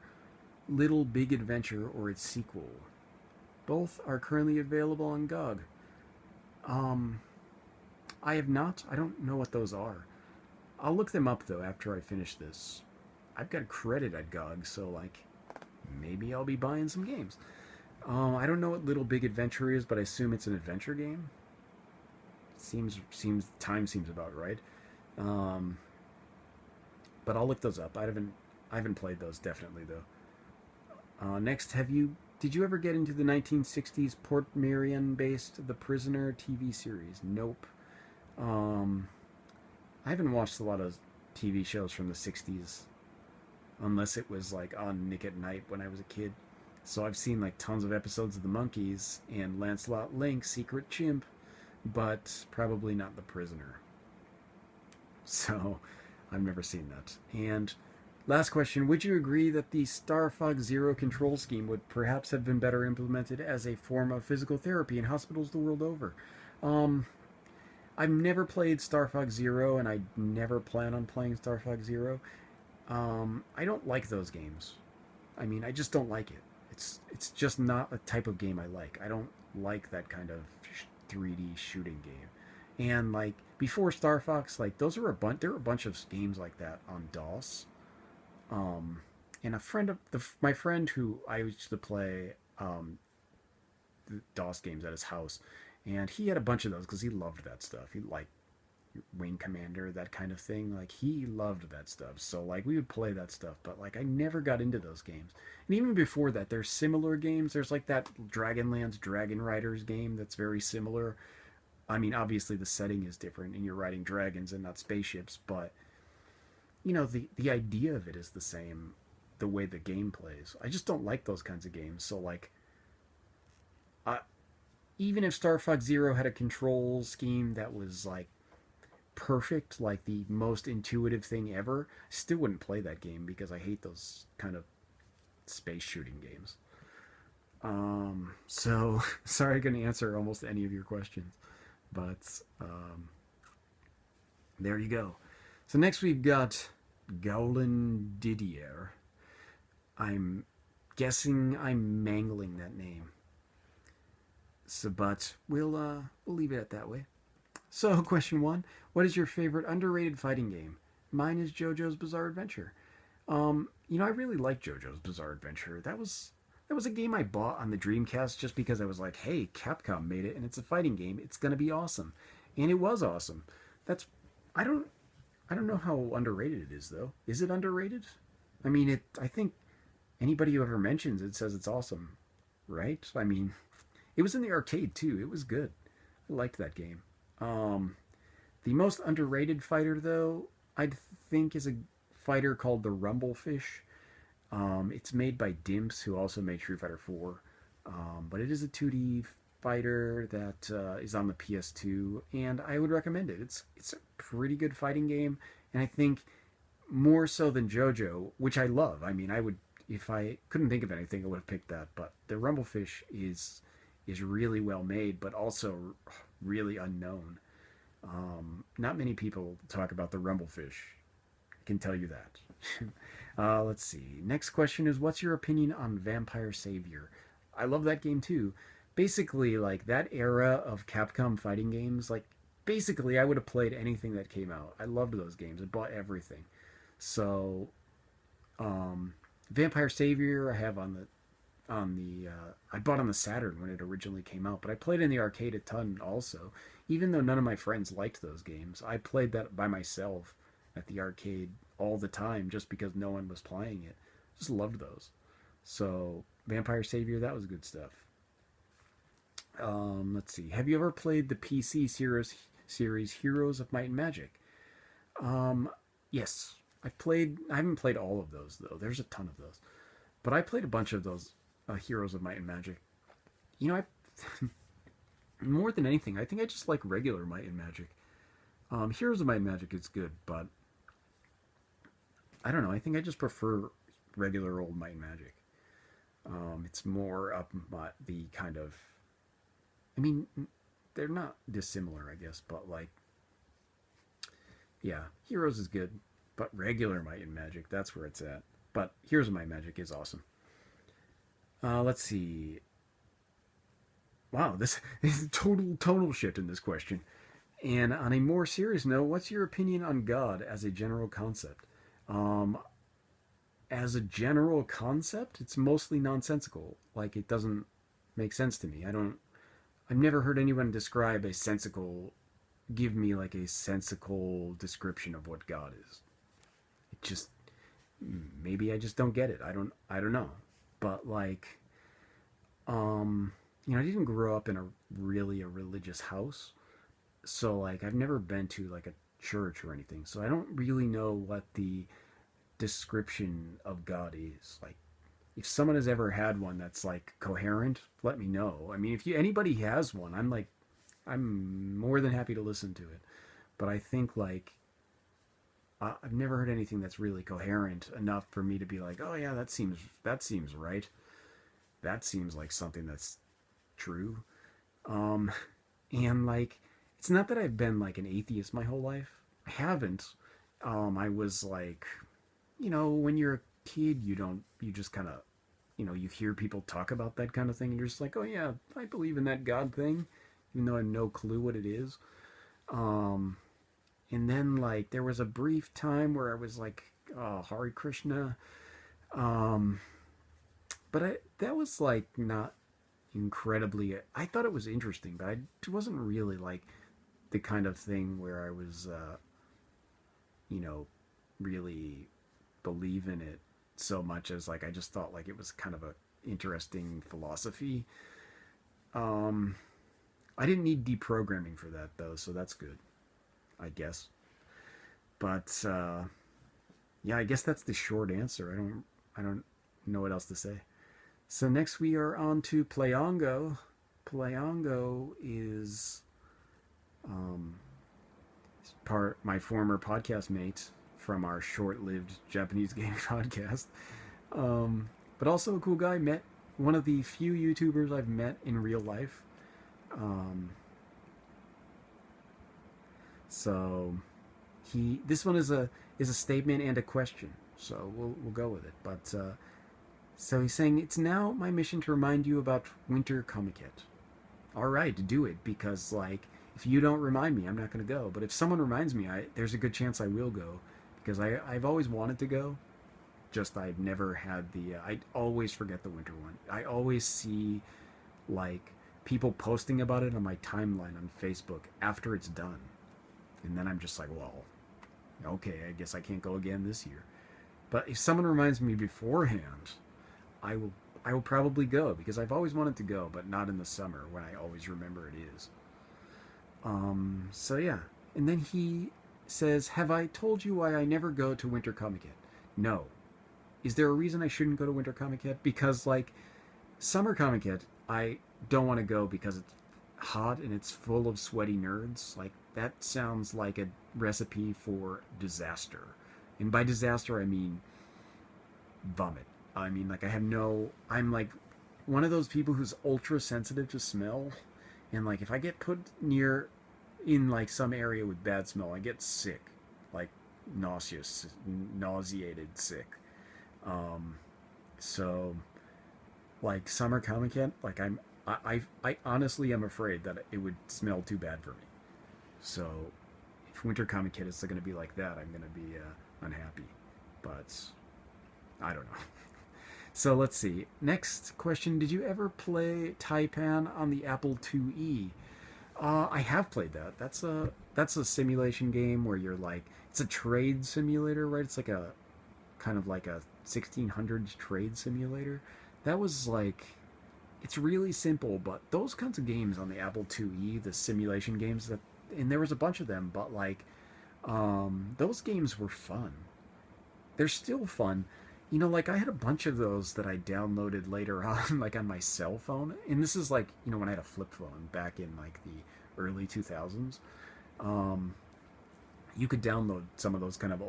Little Big Adventure or its sequel? Both are currently available on GOG. Um, I have not. I don't know what those are. I'll look them up though after I finish this. I've got credit at GOG, so like maybe I'll be buying some games. I don't know what Little Big Adventure is, but I assume it's an adventure game. Seems about right. Um, but I'll look those up. I haven't played those definitely though. Next, did you ever get into the 1960s Port Merion based The Prisoner TV series? Nope. Um, I haven't watched a lot of TV shows from the 60s unless it was like on Nick at Night when I was a kid. So I've seen like tons of episodes of The Monkees and Lancelot Link, Secret Chimp, but probably not The Prisoner. So I've never seen that. And last question, would you agree that the Star Fox Zero control scheme would perhaps have been better implemented as a form of physical therapy in hospitals the world over? Um, I've never played Star Fox Zero, and I never plan on playing Star Fox Zero. I don't like those games. I mean, I just don't like it. It's just not a type of game I like. I don't like that kind of 3D shooting game. And like before Star Fox, like those were a bunch. There were a bunch of games like that on DOS. Um, and a friend of my friend who I used to play DOS games at his house, and he had a bunch of those because he loved that stuff. He liked Wing Commander, that kind of thing. Like he loved that stuff. So like we would play that stuff, but like I never got into those games. And even before that, there's similar games. There's like that Dragonlance Dragon Riders game that's very similar. I mean, obviously the setting is different, and you're riding dragons and not spaceships, but the idea of it is the same. The way the game plays, I just don't like those kinds of games. So like, I, even if Star Fox Zero had a control scheme that was like perfect, like the most intuitive thing ever, I still wouldn't play that game because I hate those kind of space shooting games. So sorry I couldn't answer almost any of your questions, but there you go. So next we've got Gaulen Didier. I'm guessing I'm mangling that name. So, but we'll leave it at that way. So, question one: what is your favorite underrated fighting game? Mine is JoJo's Bizarre Adventure. I really like JoJo's Bizarre Adventure. That was a game I bought on the Dreamcast just because I was like, hey, Capcom made it and it's a fighting game. It's gonna be awesome, and it was awesome. That's I don't I don't know how underrated it is though. Is it underrated? I mean, it. I think anybody who ever mentions it says it's awesome, right? I mean, it was in the arcade too. It was good. I liked that game. Um, the most underrated fighter, though, I think is a fighter called the Rumblefish. It's made by Dimps, who also made Street Fighter 4. But it is a 2D fighter that is on the PS2, and I would recommend it. It's a pretty good fighting game, and I think more so than JoJo, which I love. I mean, I would if I couldn't think of anything, I would have picked that. But the Rumblefish is really well made, but also really unknown. Not many people talk about the Rumblefish. I can tell you that. Let's see. Next question is, what's your opinion on Vampire Savior? I love that game too. Basically, like that era of Capcom fighting games, like basically I would have played anything that came out. I loved those games. I bought everything. So, um, Vampire Savior I have on the I bought on the Saturn when it originally came out, but I played in the arcade a ton also. Even though none of my friends liked those games, I played that by myself at the arcade all the time just because no one was playing it. Just loved those. So Vampire Savior, that was good stuff. Let's see. Have you ever played the PC series Heroes of Might and Magic? Um, yes. I haven't played all of those though. There's a ton of those. But I played a bunch of those Heroes of Might and Magic. I more than anything, I think I just like regular Might and Magic. Heroes of Might and Magic is good, but I don't know. I think I just prefer regular old Might and Magic. It's more up my the kind of. I mean, they're not dissimilar, I guess, but like, yeah, Heroes is good, but regular Might and Magic, that's where it's at. But Heroes of Might and Magic is awesome. Let's see. Wow, this is a total tonal shift in this question. And on a more serious note, what's your opinion on God as a general concept? Um, as a general concept, it's mostly nonsensical. Like it doesn't make sense to me. I've never heard anyone describe a sensical, give me like a sensical description of what God is. It just, maybe I just don't get it. I don't know. But like, I didn't grow up in a religious house. So like, I've never been to like a church or anything. So I don't really know what the description of God is. Like, if someone has ever had one that's like coherent, let me know. I mean, if anybody has one, I'm more than happy to listen to it. But I think like I've never heard anything that's really coherent enough for me to be like, oh yeah, that seems right. That seems like something that's true. Um, and like, it's not that I've been like an atheist my whole life. I haven't. I was like, when you're a kid, you just kind of, you hear people talk about that kind of thing, and you're just like, oh yeah, I believe in that God thing, even though I have no clue what it is. Um, and then like there was a brief time where I was like, oh, Hare Krishna. Um, but that was like not incredibly. I thought it was interesting, but it wasn't really like the kind of thing where I was, you know, really believe in it so much as like I just thought like it was kind of a interesting philosophy. Um, I didn't need deprogramming for that though, so that's good, I guess. But yeah, I guess that's the short answer. I don't know what else to say. So next we are on to Playongo. Playongo is um, part my former podcast mate from our short-lived Japanese game podcast. But also a cool guy. Met one of the few YouTubers I've met in real life. Um, so this one is a statement and a question. So we'll go with it. But so he's saying it's now my mission to remind you about Winter Comiket. All right, to do it because like if you don't remind me, I'm not going to go. But if someone reminds me, there's a good chance I will go because I've always wanted to go. Just I've never had the. I always forget the winter one. I always see like people posting about it on my timeline on Facebook after it's done, and then I'm just like, well, okay, I guess I can't go again this year. But if someone reminds me beforehand, I will. I will probably go because I've always wanted to go, but not in the summer when I always remember it is. So yeah, and then he says, "Have I told you why I never go to Winter Comic Con?" No. Is there a reason I shouldn't go to Winter Comic Con? Because like Summer Comic Con, I don't want to go because it's hot and it's full of sweaty nerds. Like that sounds like a recipe for disaster. And by disaster I mean vomit. I mean like I'm like one of those people who's ultra sensitive to smell and like if I get put near in like some area with bad smell, I get sick. Like nauseated sick. Um, so like Summer Comic Con, like I honestly am afraid that it would smell too bad for me. So if Winter Comic Con is going to be like that, I'm going to be unhappy. But I don't know. So let's see. Next question: did you ever play Taipan on the Apple IIe? I have played that. That's a simulation game where you're like it's a trade simulator, right? It's like a kind of like a 1600s trade simulator. That was like it's really simple, but those kinds of games on the Apple IIe, the simulation games that and there was a bunch of them, but like those games were fun. They're still fun. You know, like I had a bunch of those that I downloaded later on, like on my cell phone. And this is like, you know, when I had a flip phone back in like the early 2000s. Um, you could download some of those kind of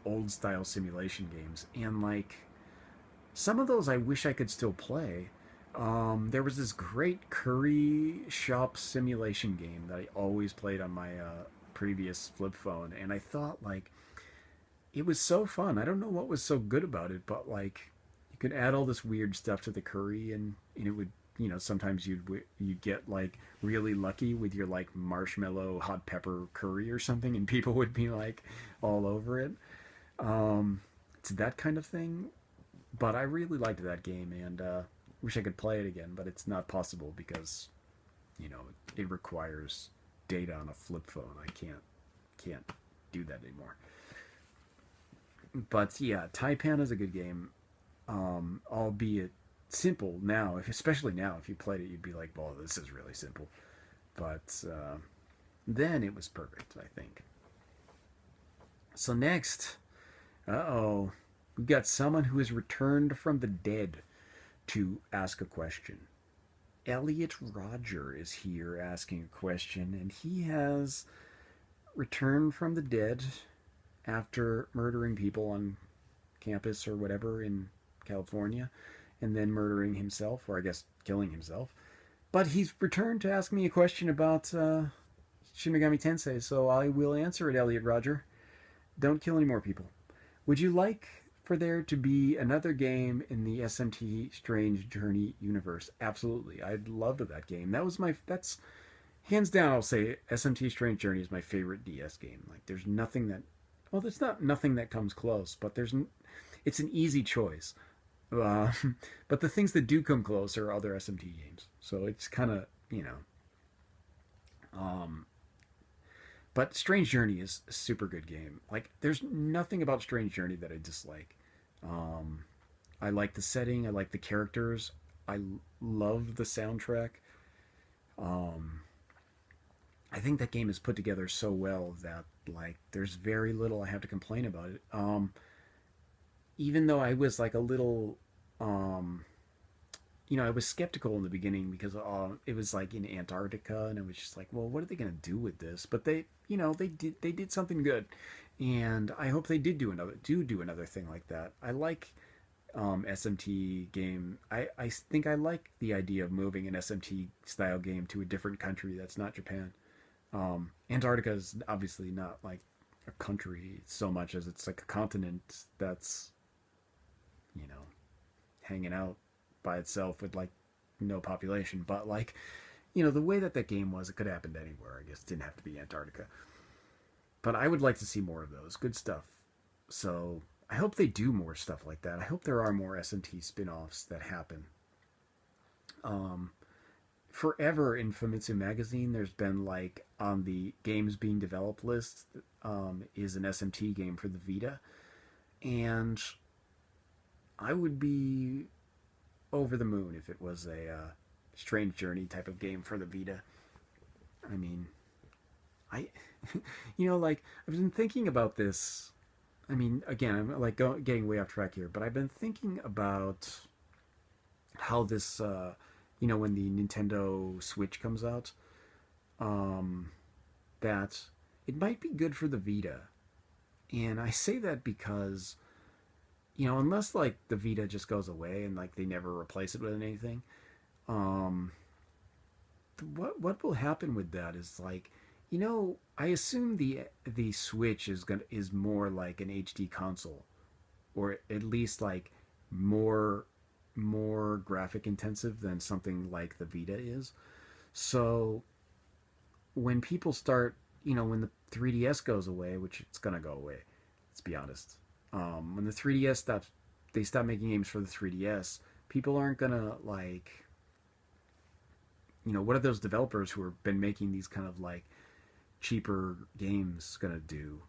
old style simulation games. And like some of those I wish I could still play. There was this great curry shop simulation game that I always played on my previous flip phone. And I thought like, it was so fun. I don't know what was so good about it, but like you could add all this weird stuff to the curry, and it would sometimes you'd get like really lucky with your like marshmallow hot pepper curry or something, and people would be like all over it. It's that kind of thing. But I really liked that game, and wish I could play it again, but it's not possible because it requires data on a flip phone. I can't do that anymore. But yeah, Taipan is a good game, albeit simple now. Especially now, if you played it, you'd be like, "Well, this is really simple." But then it was perfect, I think. So next, we've got someone who has returned from the dead to ask a question. Elliot Roger is here asking a question, and he has returned from the dead after murdering people on campus or whatever in California, and then murdering himself, or I guess killing himself. But he's returned to ask me a question about Shin Megami Tensei, so I will answer it, Elliot Roger. Don't kill any more people. Would you like for there to be another game in the SMT Strange Journey universe? Absolutely. I'd love that game. That's hands down, I'll say SMT Strange Journey is my favorite DS game. Like, there's nothing that, well, there's not nothing that comes close, but it's an easy choice. Uh, but the things that do come close are other SMT games. So it's kind of, um, but Strange Journey is a super good game. Like, there's nothing about Strange Journey that I dislike. Um, I like the setting. I like the characters. I love the soundtrack. Um, I think that game is put together so well that like there's very little I have to complain about it. Even though I was like a little, um, I was skeptical in the beginning because it was like in Antarctica, and it was just like, well, what are they gonna do with this? But they did something good, and I hope they did do another thing like that. I like SMT game. I think I like the idea of moving an SMT style game to a different country that's not Japan. Antarctica is obviously not like a country so much as it's like a continent that's you know hanging out by itself with like no population. But like the way that that game was, it could have happened anywhere. I guess it didn't have to be Antarctica. But I would like to see more of those good stuff. So I hope they do more stuff like that. I hope there are more SMT spin-offs that happen. Um, Forever in Famitsu magazine, there's been like on the games being developed list is an SMT game for the Vita, and I would be over the moon if it was a Strange Journey type of game for the Vita. I mean, I, like I've been thinking about this. I mean, again, I'm like getting way off track here, but I've been thinking about how this, when the Nintendo Switch comes out, um, that it might be good for the Vita. And I say that because, unless like the Vita just goes away and like they never replace it with anything, um, what will happen with that is like, I assume the Switch is more like an HD console, or at least like more graphic intensive than something like the Vita is. So when people start, when the 3DS goes away, which it's gonna go away, let's be honest. When the 3DS stops, they stop making games for the 3DS. People aren't gonna like, what are those developers who have been making these kind of like cheaper games gonna do?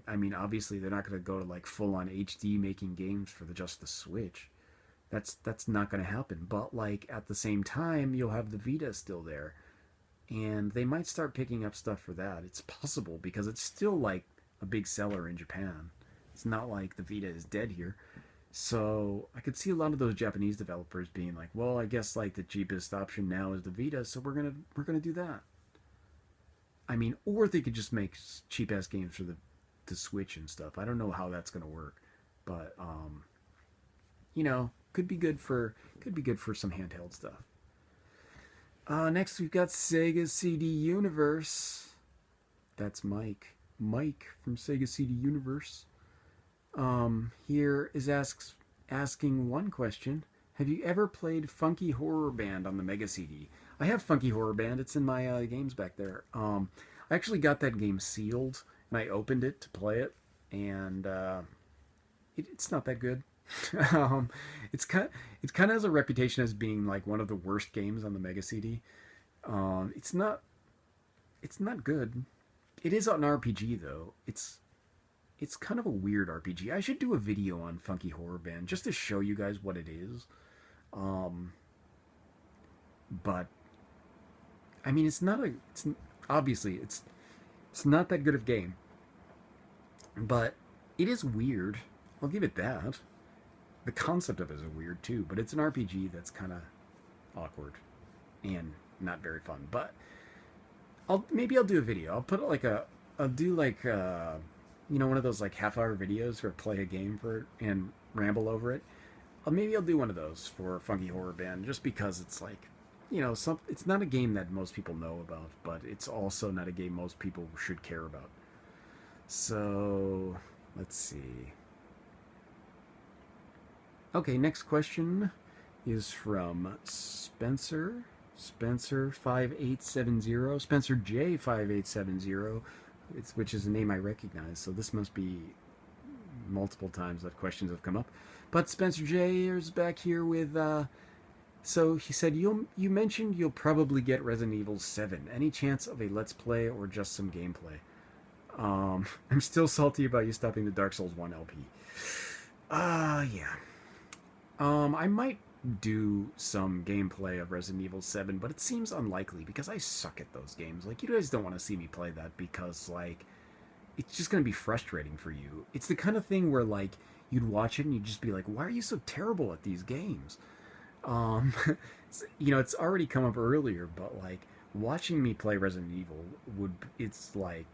I mean, obviously they're not gonna go to like full on HD making games for just the Switch. That's not gonna happen. But like at the same time, you'll have the Vita still there, and they might start picking up stuff for that. It's possible because it's still like a big seller in Japan. It's not like the Vita is dead here. So I could see a lot of those Japanese developers being like, well, I guess like the cheapest option now is the Vita, so we're gonna do that. I mean, or they could just make cheap ass games for the Switch and stuff. I don't know how that's gonna work, but could be good for some handheld stuff. Next we've got Sega CD Universe. That's Mike. Mike from Sega CD Universe. Here is asking one question. Have you ever played Funky Horror Band on the Mega CD? I have Funky Horror Band. It's in my games back there. I actually got that game sealed, and I opened it to play it, and it's not that good. um, it's kind of has a reputation as being like one of the worst games on the Mega CD. It's not good. It is an RPG though. It's kind of a weird RPG. I should do a video on Funky Horror Band just to show you guys what it is. Um, but I mean, it's obviously it's not that good of a game, but it is weird. I'll give it that. The concept of it is weird too, but it's an RPG that's kind of awkward and not very fun. But I'll do a video. I'll do like one of those like half-hour videos where I play a game for it and ramble over it. Maybe I'll do one of those for Funky Horror Band just because it's like it's not a game that most people know about, but it's also not a game most people should care about. So let's see. Okay, next question is from Spencer. Spencer5870, Spencer J5870, which is a name I recognize. So this must be multiple times that questions have come up. But Spencer J is back here with. So he said you mentioned you'll probably get Resident Evil 7. Any chance of a Let's Play or just some gameplay? I'm still salty about you stopping the Dark Souls 1 LP. Yeah. I might do some gameplay of Resident Evil 7, but it seems unlikely because I suck at those games. Like, you guys don't want to see me play that because, like, it's just going to be frustrating for you. It's the kind of thing where, like, you'd watch it and you'd just be like, why are you so terrible at these games? Um, it's already come up earlier, but, like, watching me play Resident Evil it's like,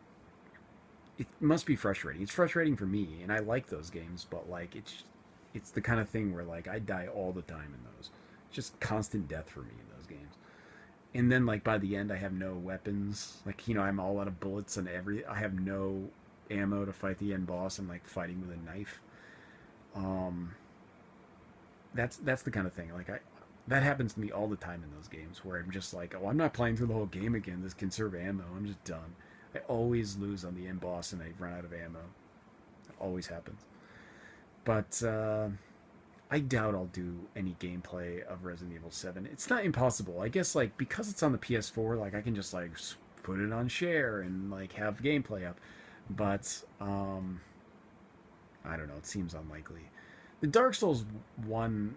it must be frustrating. It's frustrating for me, and I like those games, but, like, it's the kind of thing where, like, I die all the time in those. It's just constant death for me in those games. And then, like, by the end, I have no weapons. Like, I'm all out of bullets and I have no ammo to fight the end boss. I'm like fighting with a knife. Um, that's the kind of thing. Like, that happens to me all the time in those games where I'm just like, oh, I'm not playing through the whole game again. This conserve ammo. I'm just done. I always lose on the end boss and I run out of ammo. It always happens. But I doubt I'll do any gameplay of Resident Evil 7. It's not impossible. I guess, like, because it's on the PS4, like, I can just, like, put it on share and, like, have gameplay up. But I don't know. It seems unlikely. The Dark Souls 1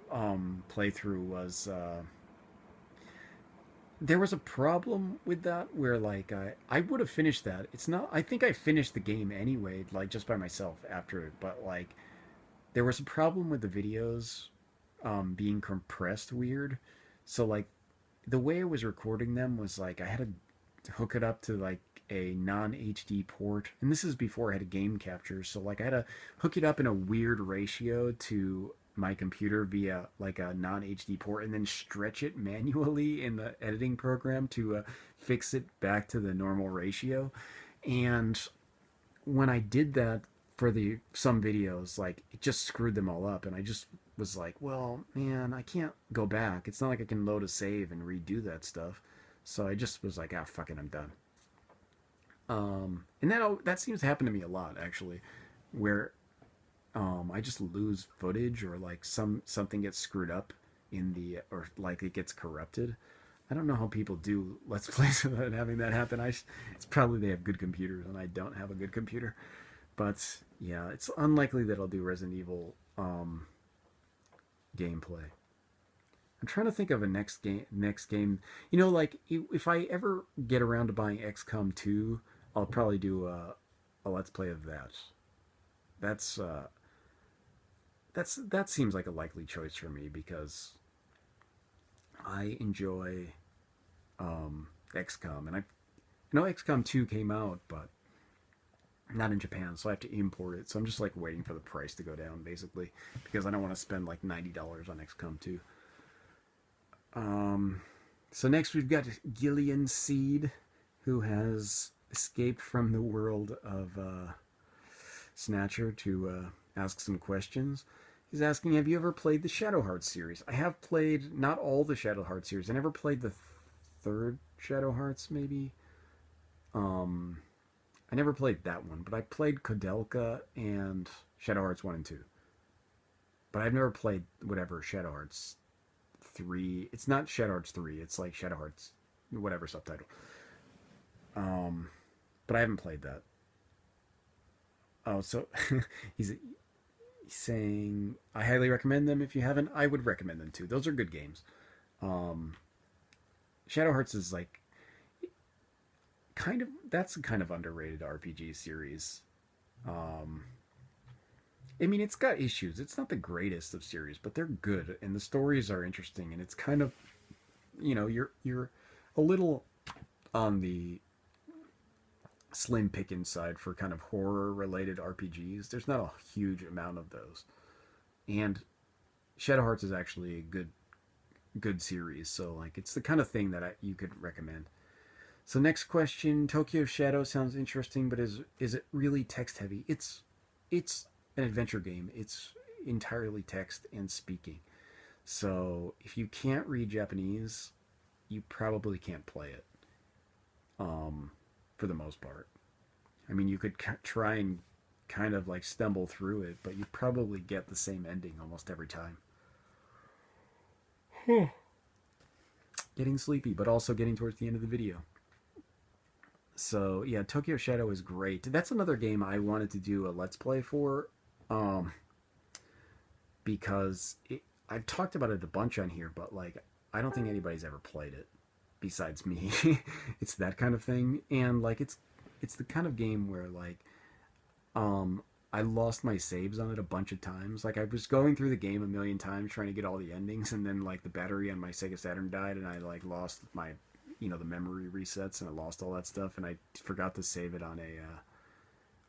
playthrough was there was a problem with that where, like, I would have finished that. It's not. I think I finished the game anyway, like, just by myself after it. But, like, there was a problem with the videos being compressed weird. So, like, the way I was recording them was, like, I had to hook it up to, like, a non HD port, and this is before I had a game capture. So, like, I had to hook it up in a weird ratio to my computer via, like, a non HD port, and then stretch it manually in the editing program to fix it back to the normal ratio. And when I did that for the some videos, like, it just screwed them all up, and I just was like, well, man, I can't go back. It's not like I can load a save and redo that stuff. So I just was like, ah, fuck it, I'm done. And that seems to happen to me a lot, actually, where I just lose footage, or, like, something gets screwed up or, like, it gets corrupted. I don't know how people do Let's Plays without having that happen. It's probably they have good computers and I don't have a good computer. But yeah, it's unlikely that I'll do Resident Evil gameplay. I'm trying to think of a next game. Like, if I ever get around to buying XCOM 2, I'll probably do a Let's Play of that. That's that seems like a likely choice for me because I enjoy XCOM, and I know XCOM 2 came out, but not in Japan, so I have to import it. So I'm just, like, waiting for the price to go down, basically, because I don't want to spend, like, $90 on XCOM 2. So next we've got Gillian Seed, who has escaped from the world of Snatcher to ask some questions. He's asking, have you ever played the Shadow Hearts series? I have played not all the Shadow Hearts series. I never played the third Shadow Hearts, maybe. I never played that one, but I played Kodelka and Shadow Hearts 1 and 2. But I've never played whatever Shadow Hearts 3. It's not Shadow Hearts 3, it's like Shadow Hearts, whatever subtitle. But I haven't played that. Oh, so he's saying, I highly recommend them. If you haven't, I would recommend them too. Those are good games. Shadow Hearts is, like, that's a kind of underrated RPG series. I mean, it's got issues. It's not the greatest of series, but they're good, and the stories are interesting, and it's kind of, you're a little on the slim pickings side for kind of horror related RPGs. There's not a huge amount of those, and Shadow Hearts is actually a good series. So, like, it's the kind of thing that you could recommend. So next question, Tokyo Shadow sounds interesting, but is it really text heavy? It's an adventure game. It's entirely text and speaking. So if you can't read Japanese, you probably can't play it, um, for the most part. I mean, you could try and kind of like stumble through it, but you probably get the same ending almost every time. Getting sleepy, but also getting towards the end of the video. So yeah, Tokyo Shadow is great. That's another game I wanted to do a let's play for, um, because I've talked about it a bunch on here, but like I don't think anybody's ever played it besides me. It's that kind of thing, and like it's the kind of game where like um I lost my saves on it a bunch of times. Like I was going through the game a million times trying to get all the endings, and then like the battery on my Sega Saturn died, and I like lost my, the memory resets, and I lost all that stuff, and I forgot to save it on a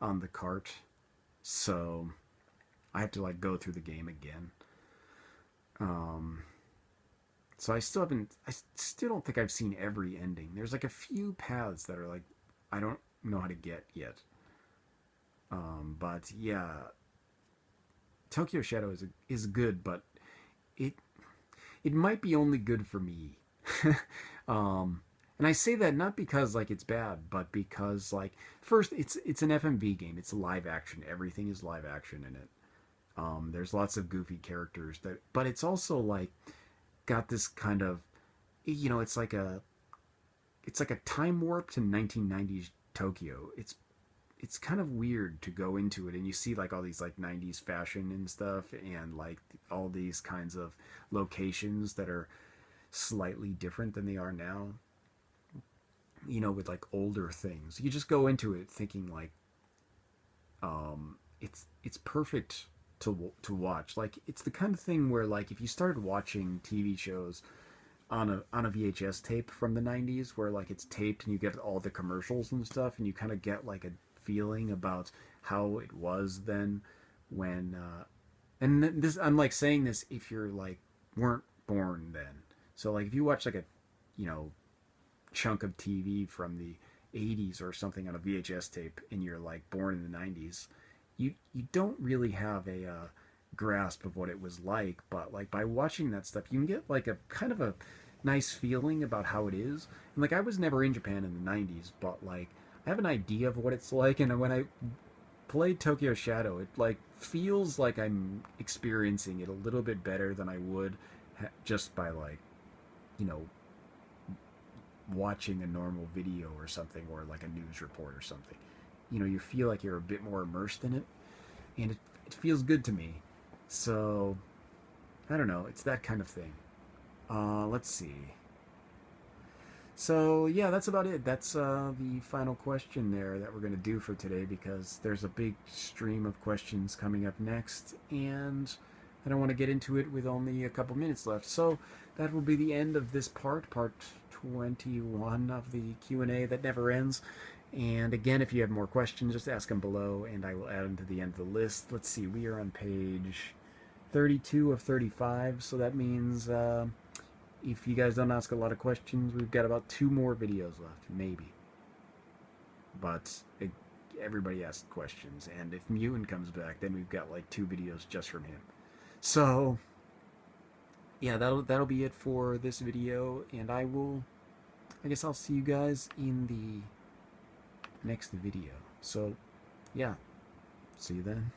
on the cart, so I have to like go through the game again. Um, so I still haven't. I still don't think I've seen every ending. There's like a few paths that are like I don't know how to get yet. But yeah, Tokyo Shadow is good, but it it might be only good for me. um, and I say that not because like it's bad, but because like first it's an FMV game. It's live action. Everything is live action in it. There's lots of goofy characters that, but it's also like got this kind of, it's like a time warp to 1990s Tokyo. It's kind of weird to go into it and you see like all these like 90s fashion and stuff, and like all these kinds of locations that are slightly different than they are now, with like older things. You just go into it thinking like it's perfect to watch. Like it's the kind of thing where like if you started watching TV shows on a VHS tape from the 90s, where like it's taped and you get all the commercials and stuff, and you kind of get like a feeling about how it was then, when and this, I'm like saying this if you're like weren't born then. So like if you watch like a, you know chunk of TV from the 80s or something on a VHS tape, and you're like born in the 90s, you don't really have a grasp of what it was like. But like by watching that stuff, you can get like a kind of a nice feeling about how it is. And like I was never in Japan in the 90s, but like I have an idea of what it's like. And when I played Tokyo Shadow, it like feels like I'm experiencing it a little bit better than I would just by like, you know watching a normal video or something, or like a news report or something. You feel like you're a bit more immersed in it, and it feels good to me. So I don't know, it's that kind of thing. Let's see. So yeah, that's about it. That's the final question there that we're going to do for today, because there's a big stream of questions coming up next, and I don't want to get into it with only a couple minutes left. So that will be the end of this part 21 of the Q&A that never ends. And again, if you have more questions, just ask them below, and I will add them to the end of the list. Let's see, we are on page 32 of 35, so that means if you guys don't ask a lot of questions, we've got about 2 more videos left, maybe. But everybody asks questions, and if Mutant comes back, then we've got like 2 videos just from him. So yeah, that'll be it for this video, and I guess I'll see you guys in the next video. So yeah, see you then.